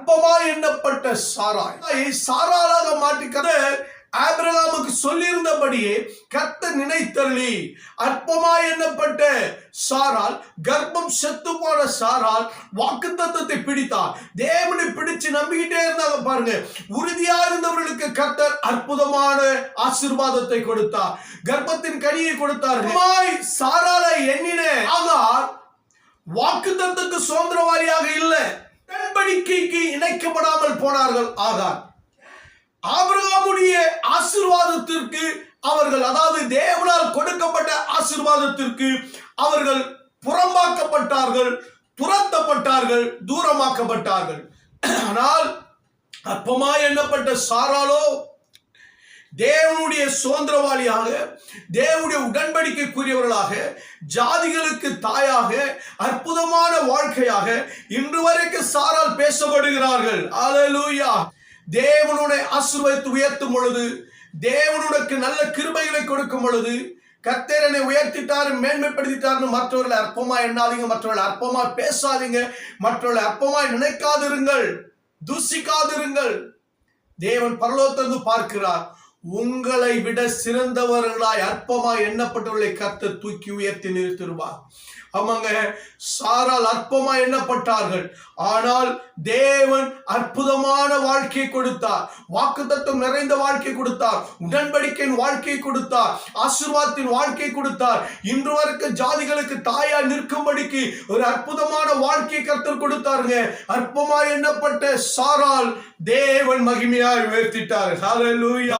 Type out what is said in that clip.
அற்பமாய் எண்ணப்பட்ட சாராய் சாராளாக மாற்றிக்கிற ஆபிரகாமுக்கு சொல்லியிருந்தபடியே கர்த்தர் நினைத்தருளி அற்பமாய் எண்ணப்பட்ட சாரால், கர்ப்பம் செத்து போன சாரால் வாக்குத்தத்தத்தை பிடித்தார். தேவனை பிடிச்சு நம்பிக்கிட்டே இருந்தாங்க பாருங்க. உறுதியா இருந்தவர்களுக்கு கர்த்தர் அற்புதமான ஆசீர்வாதத்தை கொடுத்தார், கர்ப்பத்தின் கனியை கொடுத்தார். சாராலை எண்ணின ஆகார் வாக்குத்தத்தத்துக்கு சுதந்திரவாளியாக இல்லை, உடன்படிக்கைக்கு இணைக்கப்படாமல் போனார்கள். ஆகார் ஆபிரகாமுடைய ஆசீர்வாதத்திற்கு அவர்கள், அதாவது தேவனால் கொடுக்கப்பட்ட ஆசீர்வாதத்திற்கு அவர்கள் புறம்பாக்கப்பட்டார்கள், துரத்தப்பட்டார்கள், தூரமாக்கப்பட்டார்கள். ஆனால் அற்பமாய் எண்ணப்பட்ட சாராலோ தேவனுடைய சுதந்திரவாளியாக, தேவனுடைய உடன்படிக்கைக்குரியவர்களாக, ஜாதிகளுக்கு தாயாக, அற்புதமான வாழ்க்கையாக இன்று வரைக்கும் சாரால் பேசப்படுகிறார்கள். அல்லேலூயா. தேவனுடைய ஆசீர்வாதத்தை உயர்த்தும் பொழுது, தேவனுக்கு நல்ல கிருபைகளை கொடுக்கும் பொழுது, கர்த்தர் என்னை உயர்த்திட்டாரு, மேன்மைப்படுத்திட்டாருன்னு மற்றவர்களை அற்பமாய் எண்ணாதீங்க, மற்றவர்களை அற்பமாய் பேசாதீங்க, மற்றவர்களை அற்பமாய் நினைக்காதிருங்கள், தூசிக்காதிருங்கள். தேவன் பரலோகத்திலிருந்து பார்க்கிறார். உங்களை விட சிறந்தவர்களாய் அற்பமாய் எண்ணப்பட்டவர்களை கர்த்தர் தூக்கி உயர்த்தி நிறுத்திடுவார். ஆமாங்க, சாரால் அற்பமாய் எண்ணப்பட்டார்கள். ஆனால் தேவன் அற்புதமான வாழ்க்கையை கொடுத்தார், வாக்குத்தத்தம் நிறைந்த வாழ்க்கை கொடுத்தார், உடன்படிக்கையின் வாழ்க்கையை கொடுத்தார், ஆசீர்வாதத்தின் வாழ்க்கை கொடுத்தார். இன்று வரைக்கும் ஜாதிகளுக்கு தாயா நிற்கும்படிக்கு ஒரு அற்புதமான வாழ்க்கையை கர்த்தர் கொடுத்தாருங்க. அற்பமாய் எண்ணப்பட்ட சாரால் தேவன் மகிமையாய் உயர்த்திட்டார். ஹல்லேலூயா.